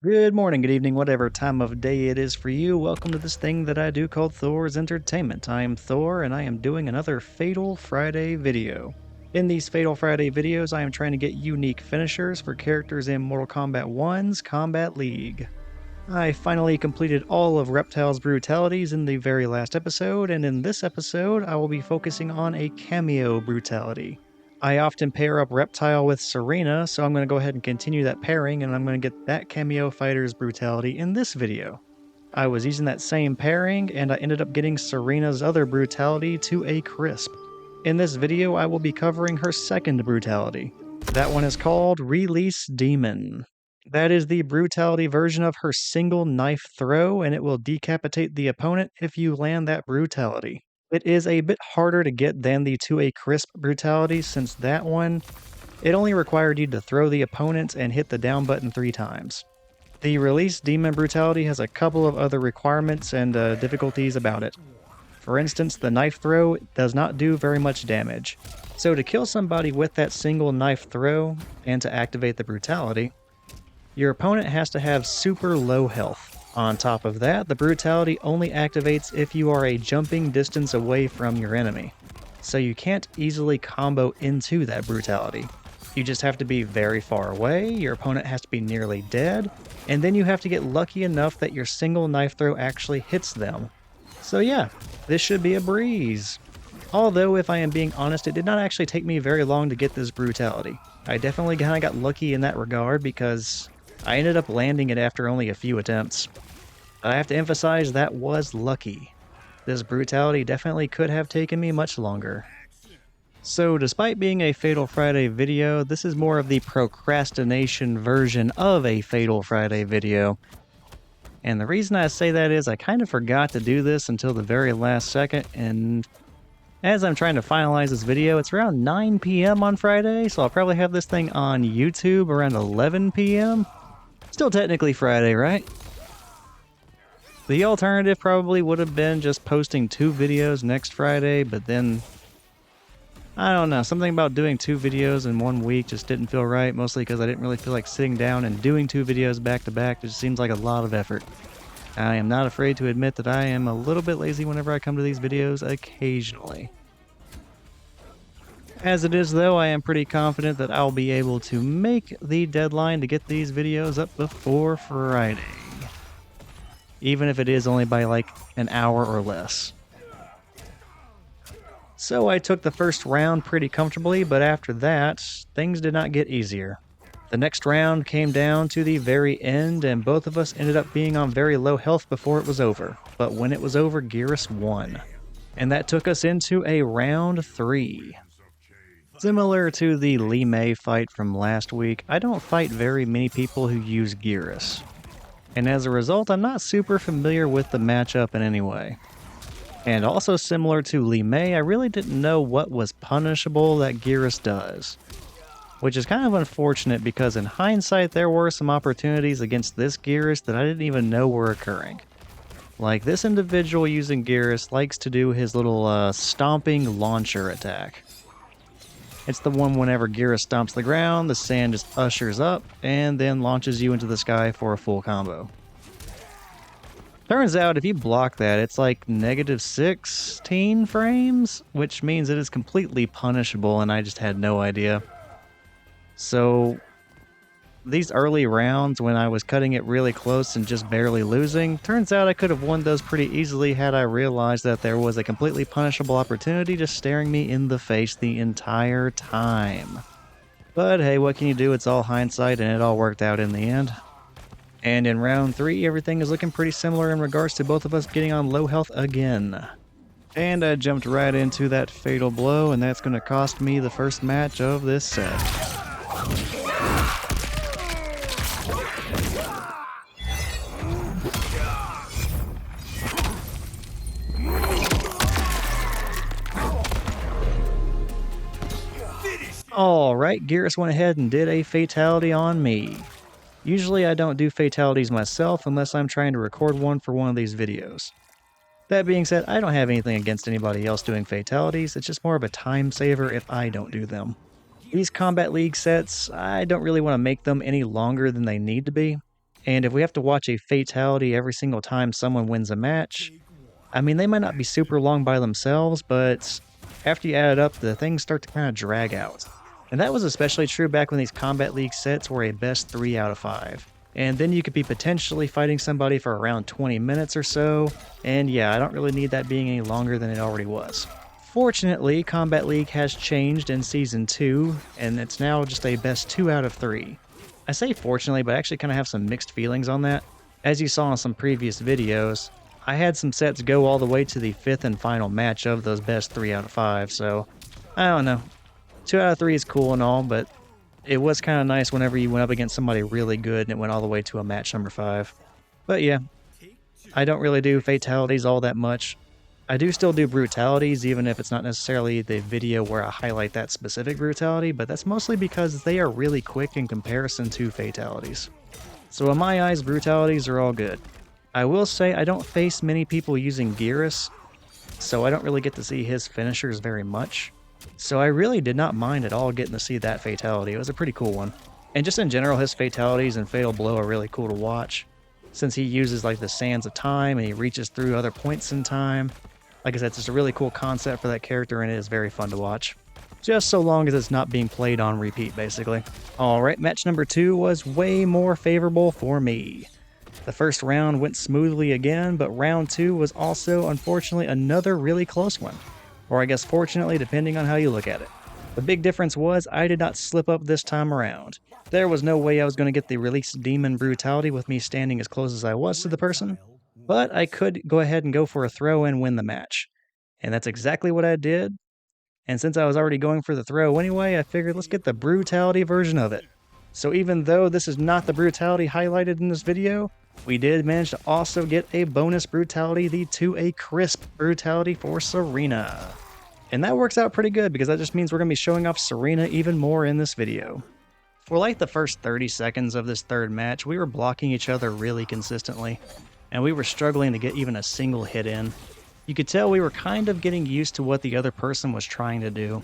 Good morning, good evening, whatever time of day it is for you. Welcome to this thing that I do called Thor's Entertainment. I am Thor, and I am doing another Fatal Friday video. In these Fatal Friday videos, I am trying to get unique finishers for characters in Mortal Kombat 1's Kombat League. I finally completed all of Reptile's brutalities in the very last episode, and in this episode, I will be focusing on a cameo brutality. I often pair up Reptile with Sareena, so I'm going to go ahead and continue that pairing, and I'm going to get that cameo fighter's brutality in this video. I was using that same pairing, and I ended up getting Sareena's other brutality to a crisp. In this video, I will be covering her second brutality. That one is called Release Demon. That is the brutality version of her single knife throw, and it will decapitate the opponent if you land that brutality. It is a bit harder to get than the to a crisp brutality, since that one, it only required you to throw the opponent and hit the down button 3 times. The Release Demon brutality has a couple of other requirements and difficulties about it. For instance, the knife throw does not do very much damage. So to kill somebody with that single knife throw, and to activate the brutality, your opponent has to have super low health. On top of that, the brutality only activates if you are a jumping distance away from your enemy. So you can't easily combo into that brutality. You just have to be very far away, your opponent has to be nearly dead, and then you have to get lucky enough that your single knife throw actually hits them. So yeah, this should be a breeze. Although, if I am being honest, it did not actually take me very long to get this brutality. I definitely kind of got lucky in that regard because I ended up landing it after only a few attempts. I have to emphasize that was lucky. This brutality definitely could have taken me much longer. So despite being a Fatal Friday video, this is more of the procrastination version of a Fatal Friday video. And the reason I say that is I kind of forgot to do this until the very last second, and as I'm trying to finalize this video, it's around 9 p.m. on Friday, so I'll probably have this thing on YouTube around 11 p.m. Still technically Friday, right? The alternative probably would have been just posting 2 videos next Friday, but then, I don't know, something about doing 2 videos in 1 week just didn't feel right, mostly because I didn't really feel like sitting down and doing 2 videos back to back. It just seems like a lot of effort. I am not afraid to admit that I am a little bit lazy whenever I come to these videos occasionally. As it is though, I am pretty confident that I'll be able to make the deadline to get these videos up before Friday. Even if it is only by like an hour or less. So I took the first round pretty comfortably, but after that, things did not get easier. The next round came down to the very end, and both of us ended up being on very low health before it was over. But when it was over, Geras won. And that took us into a round 3. Similar to the Li Mei fight from last week, I don't fight very many people who use Geras. And as a result, I'm not super familiar with the matchup in any way. And also similar to Li Mei, I really didn't know what was punishable that Geras does. Which is kind of unfortunate because in hindsight there were some opportunities against this Geras that I didn't even know were occurring. Like this individual using Geras likes to do his little stomping launcher attack. It's the one whenever Geras stomps the ground, the sand just ushers up, and then launches you into the sky for a full combo. Turns out if you block that, it's like negative 16 frames, which means it is completely punishable, and I just had no idea. So these early rounds when I was cutting it really close and just barely losing, turns out I could have won those pretty easily had I realized that there was a completely punishable opportunity just staring me in the face the entire time. But hey, what can you do? It's all hindsight and it all worked out in the end. And in round 3, everything is looking pretty similar in regards to both of us getting on low health again. And I jumped right into that fatal blow, and that's going to cost me the first match of this set. Alright, Geras went ahead and did a fatality on me. Usually I don't do fatalities myself unless I'm trying to record one for one of these videos. That being said, I don't have anything against anybody else doing fatalities, it's just more of a time saver if I don't do them. These Kombat League sets, I don't really want to make them any longer than they need to be. And if we have to watch a fatality every single time someone wins a match, I mean, they might not be super long by themselves, but after you add it up, the things start to kind of drag out. And that was especially true back when these Kombat League sets were a best 3 out of 5. And then you could be potentially fighting somebody for around 20 minutes or so, and yeah, I don't really need that being any longer than it already was. Fortunately, Kombat League has changed in Season 2, and it's now just a best 2 out of 3. I say fortunately, but I actually kind of have some mixed feelings on that. As you saw in some previous videos, I had some sets go all the way to the 5th and final match of those best 3 out of 5, so I don't know. 2 out of 3 is cool and all, but it was kind of nice whenever you went up against somebody really good and it went all the way to a match number 5. But yeah, I don't really do fatalities all that much. I do still do brutalities, even if it's not necessarily the video where I highlight that specific brutality, but that's mostly because they are really quick in comparison to fatalities. So in my eyes, brutalities are all good. I will say I don't face many people using Geras, so I don't really get to see his finishers very much. So I really did not mind at all getting to see that fatality. It was a pretty cool one. And just in general, his fatalities and Fatal Blow are really cool to watch, since he uses like the sands of time and he reaches through other points in time. Like I said, it's just a really cool concept for that character and it is very fun to watch. Just so long as it's not being played on repeat, basically. Alright, match number 2 was way more favorable for me. The first round went smoothly again, but round 2 was also, unfortunately, another really close one. Or I guess fortunately, depending on how you look at it. The big difference was I did not slip up this time around. There was no way I was going to get the released demon brutality with me standing as close as I was to the person, but I could go ahead and go for a throw and win the match. And that's exactly what I did. And since I was already going for the throw anyway, I figured let's get the brutality version of it. So even though this is not the brutality highlighted in this video, we did manage to also get a bonus brutality, the to a crisp brutality for Sareena. And that works out pretty good because that just means we're going to be showing off Sareena even more in this video. For like the first 30 seconds of this third match, we were blocking each other really consistently, and we were struggling to get even a single hit in. You could tell we were kind of getting used to what the other person was trying to do,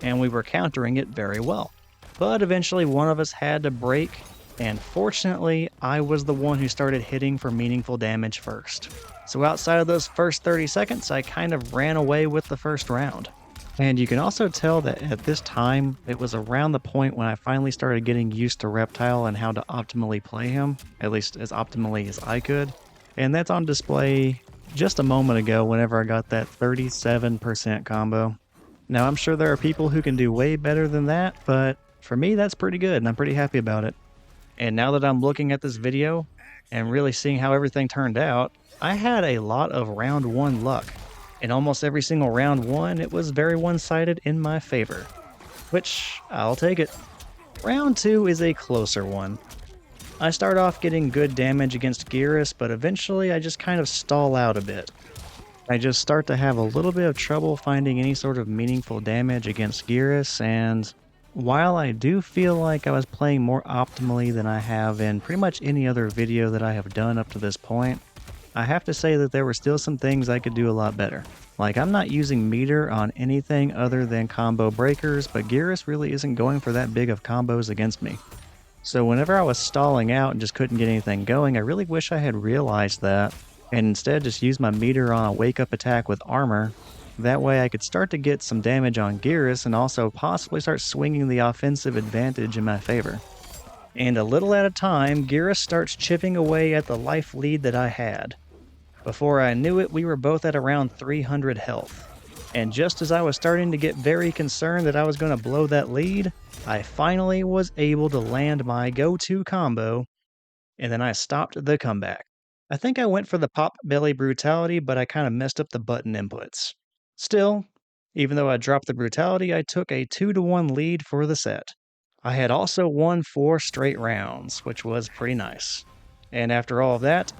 and we were countering it very well. But eventually one of us had to break, and fortunately I was the one who started hitting for meaningful damage first. So outside of those first 30 seconds, I kind of ran away with the first round. And you can also tell that at this time, it was around the point when I finally started getting used to Reptile and how to optimally play him, at least as optimally as I could. And that's on display just a moment ago whenever I got that 37% combo. Now I'm sure there are people who can do way better than that, but for me that's pretty good and I'm pretty happy about it. And now that I'm looking at this video and really seeing how everything turned out, I had a lot of round 1 luck. In almost every single round 1, it was very one-sided in my favor, which I'll take it. Round 2 is a closer one. I start off getting good damage against Geras, but eventually I just kind of stall out a bit. I just start to have a little bit of trouble finding any sort of meaningful damage against Geras, and while I do feel like I was playing more optimally than I have in pretty much any other video that I have done up to this point, I have to say that there were still some things I could do a lot better. Like, I'm not using meter on anything other than combo breakers, but Geras really isn't going for that big of combos against me. So whenever I was stalling out and just couldn't get anything going, I really wish I had realized that, and instead just used my meter on a wake-up attack with armor. That way I could start to get some damage on Geras and also possibly start swinging the offensive advantage in my favor. And a little at a time, Geras starts chipping away at the life lead that I had. Before I knew it, we were both at around 300 health. And just as I was starting to get very concerned that I was going to blow that lead, I finally was able to land my go-to combo, and then I stopped the comeback. I think I went for the pop belly brutality, but I kind of messed up the button inputs. Still, even though I dropped the brutality, I took a 2-1 lead for the set. I had also won 4 straight rounds, which was pretty nice. And after all of that,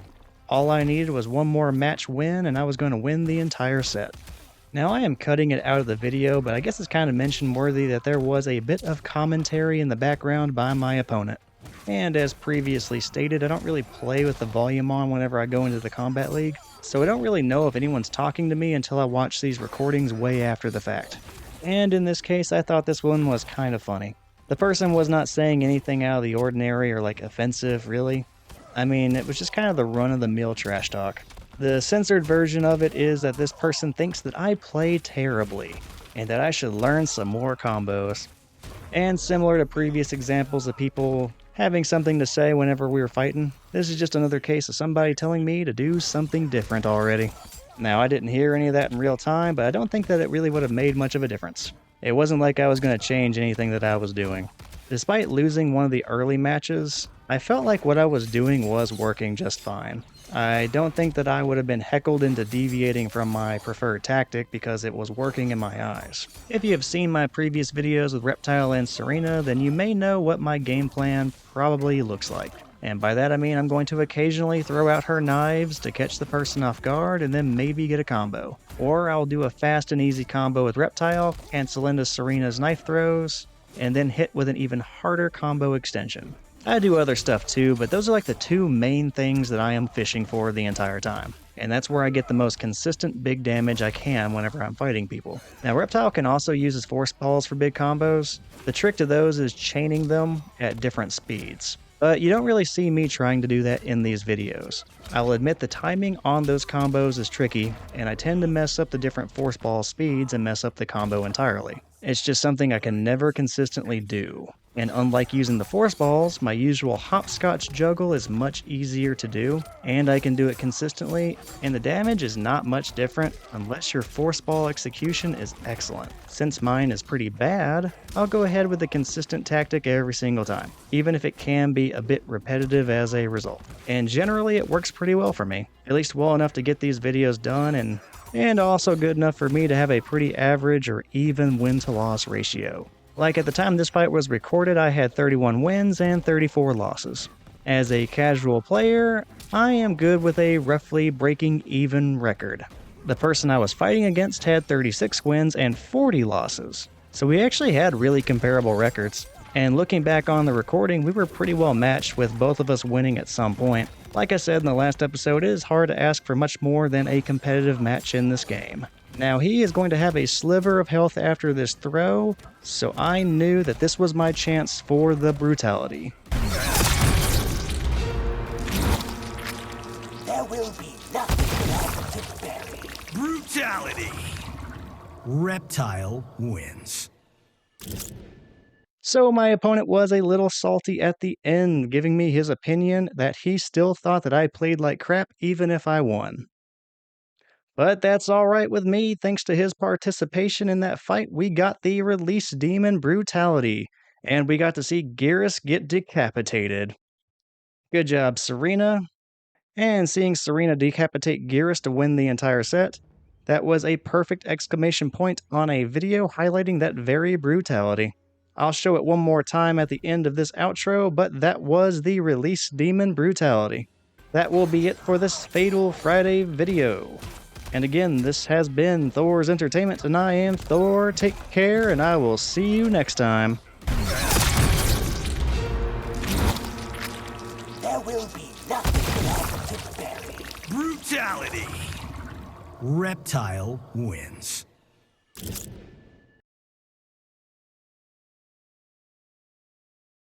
all I needed was one more match win and I was going to win the entire set. Now I am cutting it out of the video, but I guess it's kind of mention worthy that there was a bit of commentary in the background by my opponent. And as previously stated, I don't really play with the volume on whenever I go into the Kombat League, so I don't really know if anyone's talking to me until I watch these recordings way after the fact. And in this case, I thought this one was kind of funny. The person was not saying anything out of the ordinary or like offensive, really. I mean, it was just kind of the run-of-the-mill trash talk. The censored version of it is that this person thinks that I play terribly, and that I should learn some more combos. And similar to previous examples of people having something to say whenever we were fighting, this is just another case of somebody telling me to do something different already. Now, I didn't hear any of that in real time, but I don't think that it really would have made much of a difference. It wasn't like I was going to change anything that I was doing. Despite losing one of the early matches, I felt like what I was doing was working just fine. I don't think that I would have been heckled into deviating from my preferred tactic because it was working in my eyes. If you have seen my previous videos with Reptile and Sareena, then you may know what my game plan probably looks like. And by that I mean I'm going to occasionally throw out her knives to catch the person off guard and then maybe get a combo. Or I'll do a fast and easy combo with Reptile, cancel into Sareena's knife throws, and then hit with an even harder combo extension. I do other stuff too, but those are like the two main things that I am fishing for the entire time. And that's where I get the most consistent big damage I can whenever I'm fighting people. Now Reptile can also use his force balls for big combos. The trick to those is chaining them at different speeds. But you don't really see me trying to do that in these videos. I'll admit the timing on those combos is tricky, and I tend to mess up the different force ball speeds and mess up the combo entirely. It's just something I can never consistently do. And unlike using the force balls, my usual hopscotch juggle is much easier to do, and I can do it consistently, and the damage is not much different unless your force ball execution is excellent. Since mine is pretty bad, I'll go ahead with the consistent tactic every single time, even if it can be a bit repetitive as a result. And generally it works pretty well for me, at least well enough to get these videos done and also good enough for me to have a pretty average or even win-to-loss ratio. Like at the time this fight was recorded, I had 31 wins and 34 losses. As a casual player, I am good with a roughly breaking even record. The person I was fighting against had 36 wins and 40 losses, so we actually had really comparable records. And looking back on the recording, we were pretty well matched with both of us winning at some point. Like I said in the last episode, it is hard to ask for much more than a competitive match in this game. Now he is going to have a sliver of health after this throw, so I knew that this was my chance for the brutality. There will be nothing left to bury. Brutality! Reptile wins. So my opponent was a little salty at the end, giving me his opinion that he still thought that I played like crap even if I won. But that's alright with me. Thanks to his participation in that fight, we got the Release Demon Brutality, and we got to see Geras get decapitated. Good job, Sareena. And seeing Sareena decapitate Geras to win the entire set, that was a perfect exclamation point on a video highlighting that very brutality. I'll show it one more time at the end of this outro, but that was the Release Demon Brutality. That will be it for this Fatal Friday video. And again, this has been Thor's Entertainment, and I am Thor. Take care, and I will see you next time. There will be nothing left to bury. Brutality! Reptile wins.